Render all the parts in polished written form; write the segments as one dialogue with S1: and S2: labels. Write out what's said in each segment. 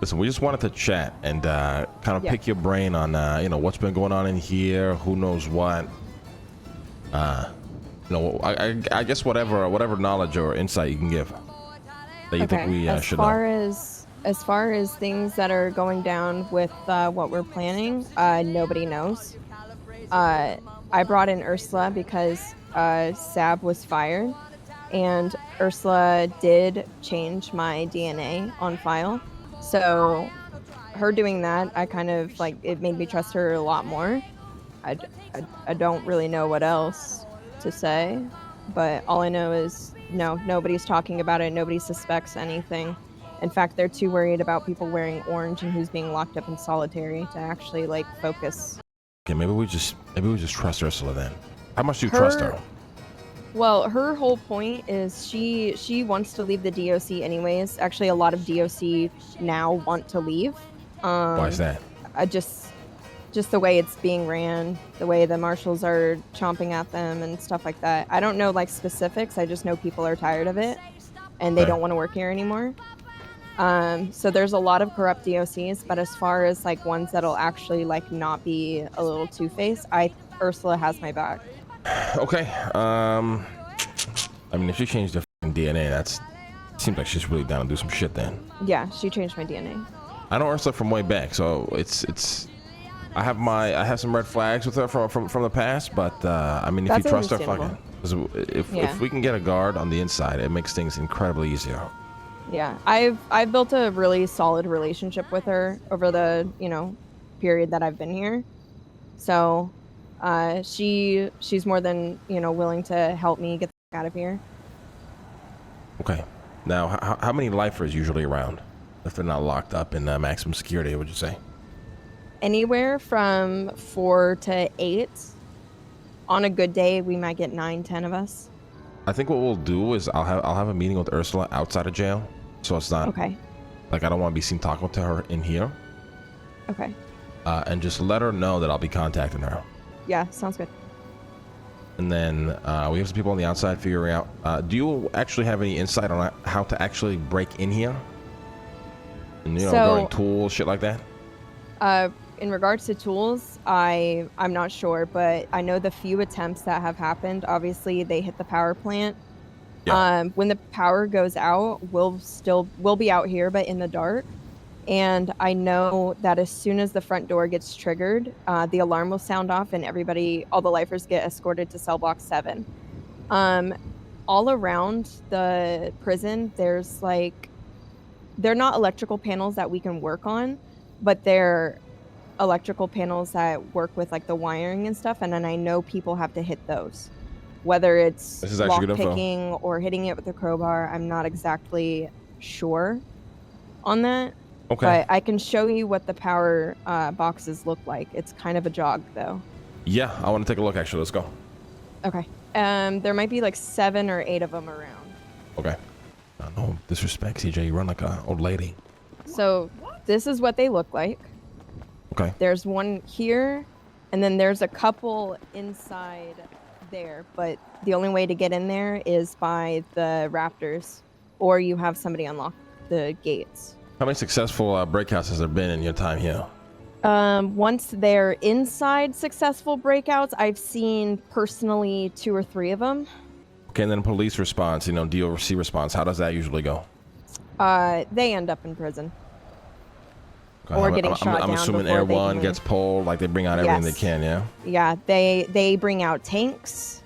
S1: Listen, we just wanted to chat and kind of pick your brain on what's been going on in here, who knows what. I guess whatever knowledge or insight you can give that you think we should know.
S2: As far as things that are going down with what we're planning, nobody knows. I brought in Ursula because Sab was fired, and Ursula did change my DNA on file. So her doing that, I kind of like it made me trust her a lot more. I, I don't really know what else to say, but all I know is no, nobody's talking about it. Nobody suspects anything. In fact, they're too worried about people wearing orange and who's being locked up in solitary to actually like focus.
S1: Okay, maybe we just trust Ursula then. How much do you trust her?
S2: Well, her whole point is she wants to leave the DOC anyways. Actually, a lot of DOC now want to leave.
S1: Why is that?
S2: Just the way it's being ran, the way the marshals are chomping at them and stuff like that. I don't know like specifics. I just know people are tired of it and they don't want to work here anymore. So there's a lot of corrupt DOCs, but as far as like ones that'll actually like not be a little two-faced, Ursula has my back.
S1: Okay. I mean, if she changed her DNA, seems like she's really down to do some shit then.
S2: Yeah, she changed my DNA.
S1: I know Ursula from way back, so it's. I have some red flags with her from the past, but I mean, if you trust her, fucking. If we can get a guard on the inside, it makes things incredibly easier.
S2: Yeah, I've built a really solid relationship with her over the period that I've been here, so she's more than willing to help me get the fuck out of here.
S1: Okay, now how many lifers usually around if they're not locked up in maximum security? Would you say?
S2: Anywhere from 4 to 8. On a good day, we might get 9, 10 of us.
S1: I think what we'll do is I'll have a meeting with Ursula outside of jail, so it's not
S2: okay.
S1: Like I don't want to be seen talking to her in here.
S2: Okay.
S1: And just let her know that I'll be contacting her.
S2: Yeah, sounds good.
S1: And then we have some people on the outside figuring out. Do you actually have any insight on how to actually break in here? And regarding tools, shit like that.
S2: In regards to tools, I'm not sure, but I know the few attempts that have happened, obviously they hit the power plant. Yeah. When the power goes out, we'll be out here, but in the dark. And I know that as soon as the front door gets triggered, the alarm will sound off and all the lifers get escorted to cell block 7. All around the prison, there's they're not electrical panels that we can work on, but they're electrical panels that work with like the wiring and stuff, and then I know people have to hit those, whether it's lock picking or hitting it with a crowbar. I'm not exactly sure on that. Okay, but I can show you what the power boxes look like. It's kind of a jog though.
S1: Yeah, I want to take a look actually. Let's go.
S2: Okay. There might be like 7 or 8 of them around.
S1: Okay. No disrespect, CJ, you run like an old lady.
S2: So this is what they look like.
S1: Okay.
S2: There's one here, and then there's a couple inside there, but the only way to get in there is by the raptors, or you have somebody unlock the gates.
S1: How many successful breakouts has there been in your time here?
S2: Once they're inside successful breakouts, I've seen personally 2 or 3 of them.
S1: Okay, and then police response, DOC response, how does that usually go?
S2: They end up in prison. Okay, or getting shot down.
S1: I'm assuming Air 1 gets pulled, like they bring out everything they can, yeah?
S2: Yeah, they bring out tanks.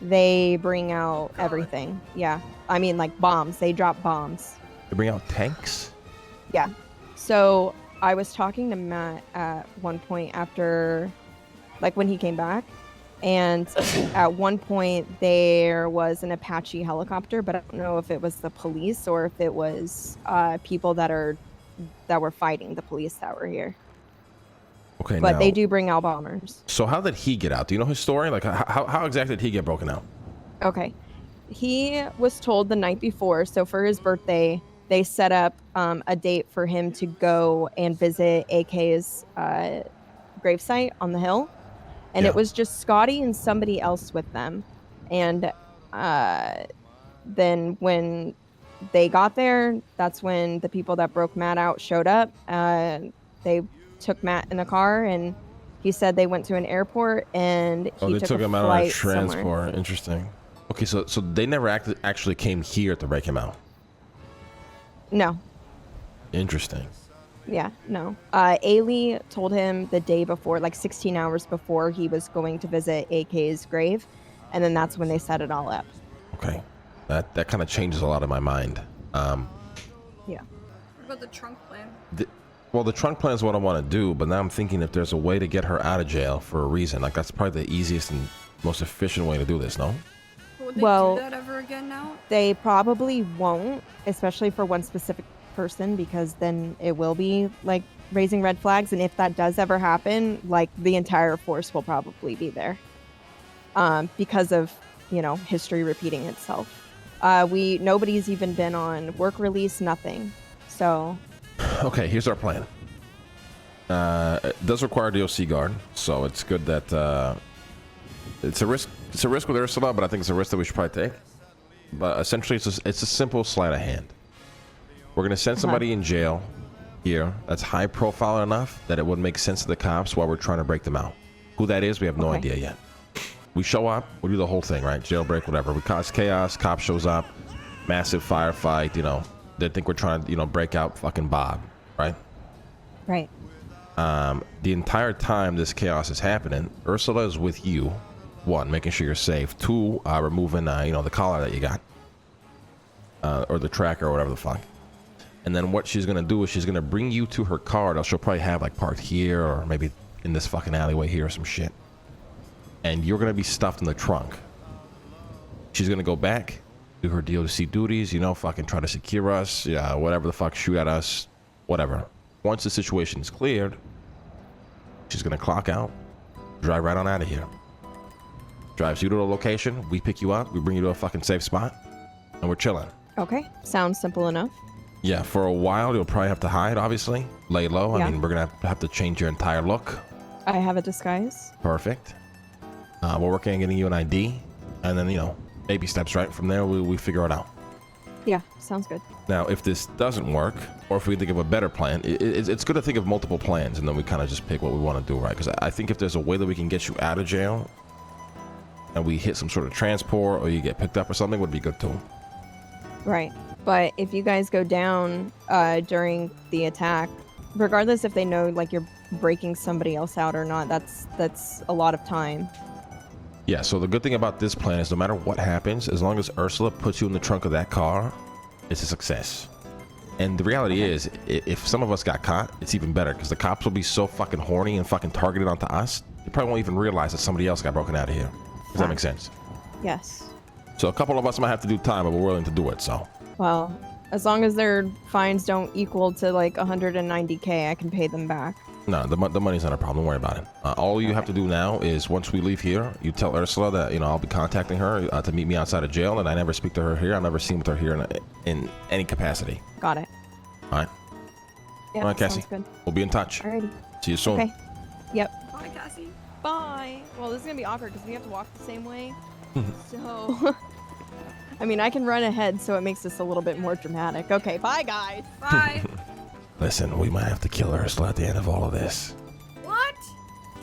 S2: They bring out everything, yeah. I mean, like bombs. They drop bombs.
S1: They bring out tanks?
S2: Yeah. So I was talking to Matt at one point after, like when he came back, and at one point there was an Apache helicopter, but I don't know if it was the police or if it was people that were fighting the police that were here.
S1: Okay,
S2: but they do bring out bombers.
S1: So how did he get out? Do you know his story? Like how exactly did he get broken out?
S2: Okay, he was told the night before. So for his birthday, they set up a date for him to go and visit AK's gravesite on the hill. And it was just Scotty and somebody else with them. And then when they got there. That's when the people that broke Matt out showed up. They took Matt in a car, and he said they went to an airport, and he
S1: they
S2: took
S1: took
S2: a
S1: him out on a
S2: flight
S1: transport.
S2: somewhere.
S1: Interesting. Okay, so they never actually came here to break him out.
S2: No.
S1: Interesting.
S2: Yeah, no. Ailey told him the day before, like 16 hours before, he was going to visit AK's grave, and then that's when they set it all up.
S1: Okay, that kind of changes a lot in my mind.
S2: Yeah.
S3: What about the trunk plan?
S1: Well, the trunk plan is what I want to do, but now I'm thinking if there's a way to get her out of jail for a reason, like that's probably the easiest and most efficient way to do this, no?
S3: Would they do that ever again now?
S2: They probably won't, especially for one specific person, because then it will be like raising red flags, and if that does ever happen, like the entire force will probably be there, because of, you know, history repeating itself. Nobody's even been on work release, nothing. So
S1: okay, here's our plan. It does require DOC guard, so it's good that it's a risk with Ursula, but I think it's a risk that we should probably take. But essentially it's a simple sleight of hand. We're gonna send somebody in jail here that's high profile enough that it would make sense to the cops while we're trying to break them out. Who that is, we have no idea yet. We show up, we do the whole thing, right? Jailbreak, whatever. We cause chaos, cop shows up, massive firefight, you know. They think we're trying to, you know, break out fucking Bob, right?
S2: Right.
S1: The entire time this chaos is happening, Ursula is with you. One, making sure you're safe. Two, removing, you know, the collar that you got. Or the tracker or whatever the fuck. And then what she's going to do is she's going to bring you to her car that she'll probably have like parked here or maybe in this fucking alleyway here or some shit. And you're going to be stuffed in the trunk. She's going to go back, do her DOC duties, you know, fucking try to secure us, yeah, whatever the fuck, shoot at us, whatever. Once the situation is cleared, she's going to clock out, drive right on out of here. Drives you to a location, we pick you up, we bring you to a fucking safe spot, and we're chilling.
S2: Okay, sounds simple enough.
S1: Yeah, for a while you'll probably have to hide, obviously. Lay low.
S2: Yeah.
S1: I mean, we're gonna have to change your entire look.
S2: I have a disguise.
S1: Perfect. We're working on getting you an ID, and then, you know, baby steps, right? From there, we figure it out.
S2: Yeah, sounds good.
S1: Now, if this doesn't work, or if we think of a better plan, it's good to think of multiple plans, and then we kind of just pick what we want to do, right? Because I think if there's a way that we can get you out of jail, and we hit some sort of transport, or you get picked up or something, would be good too.
S2: Right. But if you guys go down during the attack, regardless if they know like you're breaking somebody else out or not, that's a lot of time.
S1: Yeah, so the good thing about this plan is no matter what happens, as long as Ursula puts you in the trunk of that car, it's a success. And the reality is, if some of us got caught, it's even better because the cops will be so fucking horny and fucking targeted onto us, you probably won't even realize that somebody else got broken out of here. Does that make sense?
S2: Yes.
S1: So a couple of us might have to do time, but we're willing to do it, so.
S2: Well, as long as their fines don't equal to like 190K, I can pay them back.
S1: No, the money's not a problem. Don't worry about it. All you have to do now is once we leave here, you tell Ursula that, you know, I'll be contacting her to meet me outside of jail, and I never speak to her here. I've never seen with her here in any capacity.
S2: Got it.
S1: All right.
S2: Yeah,
S1: all right, Cassie.
S2: sounds good.
S1: We'll be in touch.
S2: Alrighty.
S1: See you soon.
S2: Okay. Yep.
S3: Bye, Cassie.
S2: Bye. Well, this is gonna be awkward because we have to walk the same way. So, I mean, I can run ahead, so it makes this a little bit more dramatic. Okay, bye, guys.
S3: Bye.
S1: Listen, we might have to kill Ursula at the end of all of this.
S3: What?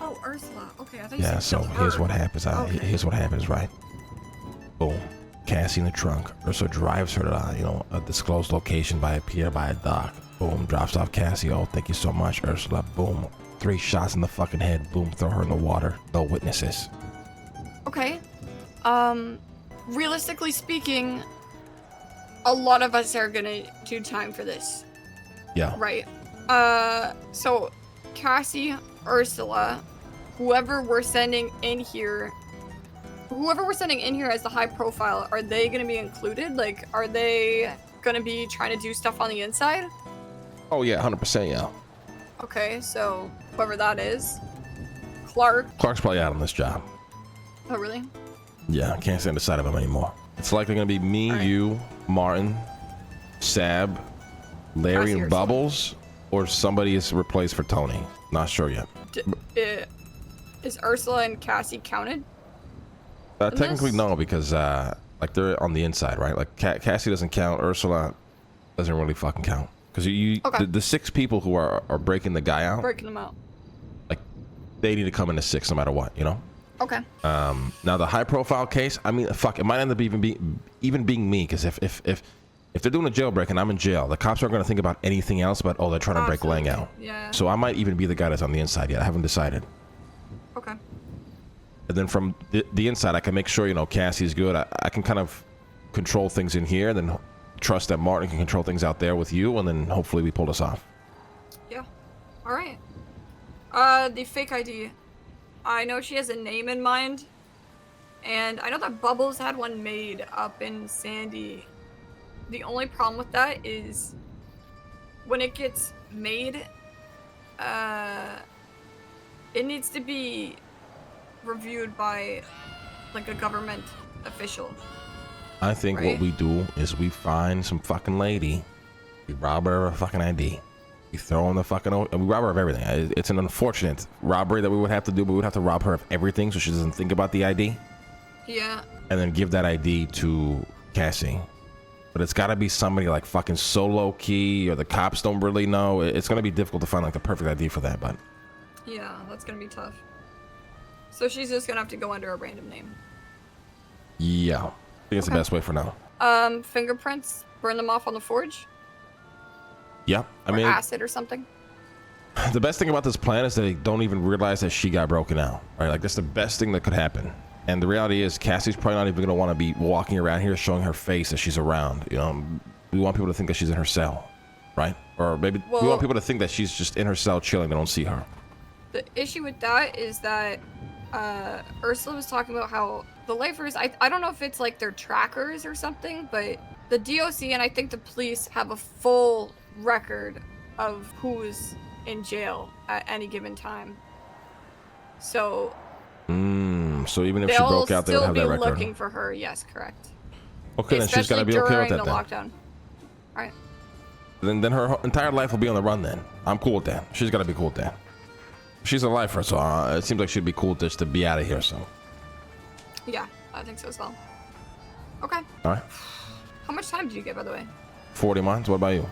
S3: Oh, Ursula. Okay, I thought you
S1: Yeah,
S3: said
S1: so
S3: kill
S1: here's
S3: her.
S1: what happens.
S3: Okay.
S1: Here's what happens, right? Boom. Cassie in the trunk. Ursula drives her to, you know, a disclosed location by a pier, by a dock. Boom. Drops off Cassie. Oh, thank you so much, Ursula. Boom. 3 shots in the fucking head. Boom. Throw her in the water. No witnesses.
S3: Okay. Realistically speaking, a lot of us are gonna do time for this.
S1: Yeah.
S3: Right. So Cassie, Ursula, whoever we're sending in here as the high profile, are they gonna be included? Like, are they gonna be trying to do stuff on the inside?
S1: Oh, yeah. 100%, yeah.
S3: Okay, so whoever that is. Clark's
S1: probably out on this job.
S3: Oh, really?
S1: Yeah, I can't stand the sight of him anymore. It's likely going to be me,
S3: All right.
S1: you, Martin, Sab, Larry, and Bubbles, or somebody is replaced for Tony. Not sure yet.
S3: Is Ursula and Cassie counted?
S1: Technically, no, because like they're on the inside, right? Like Cassie doesn't count. Ursula doesn't really fucking count. Because the 6 people who are breaking the guy out.
S3: Breaking them out.
S1: Like, they need to come into 6 no matter what, you know?
S3: Okay.
S1: Now the high profile case, I mean, fuck, it might end up even being me, because if they're doing a jailbreak and I'm in jail, the cops aren't going to think about anything else but, oh, they're trying to break Lang out.
S3: Yeah.
S1: So I might even be the guy that's on the inside yet. I haven't decided.
S3: Okay.
S1: And then from the inside, I can make sure, you know, Cassie's good. I can kind of control things in here, then trust that Martin can control things out there with you, and then hopefully we pull this off.
S3: Yeah. All right. The fake ID. I know she has a name in mind, and I know that Bubbles had one made up in Sandy. The only problem with that is when it gets made, it needs to be reviewed by like a government official.
S1: I think what we do is we find some fucking lady, we rob her of a fucking ID, we throw in the fucking, and we rob her of everything. It's an unfortunate robbery that we would have to do, but we would have to rob her of everything so she doesn't think about the ID.
S3: Yeah.
S1: And then give that ID to Cassie. But it's got to be somebody like fucking so low key, or the cops don't really know. It's going to be difficult to find like the perfect ID for that, but.
S3: Yeah, that's going to be tough. So she's just going to have to go under a random name.
S1: Yeah. I think it's the best way for now.
S3: Fingerprints, burn them off on the forge?
S1: Yeah, I mean,
S3: acid or something.
S1: The best thing about this plan is that they don't even realize that she got broken out, right? Like, that's the best thing that could happen. And the reality is, Cassie's probably not even going to want to be walking around here showing her face as she's around. You know, we want people to think that she's in her cell, right? Or maybe we want people to think that she's just in her cell chilling. They don't see her.
S3: The issue with that is that Ursula was talking about how the lifers, I don't know if it's like their trackers or something, but the DOC and I think the police have a full record of who's in jail at any given time. So
S1: so even if she broke out, they would have that record.
S3: They'll still be looking for her. Yes, correct.
S1: Okay, then she's got to be okay with that.
S3: During the lockdown. All right.
S1: Then her entire life will be on the run. Then I'm cool with that. She's got to be cool with that. She's a lifer, so it seems like she'd be cool just to be out of here. So.
S3: Yeah, I think so as well. Okay.
S1: All right.
S3: How much time did you get, by the way?
S1: 40 months. What about you?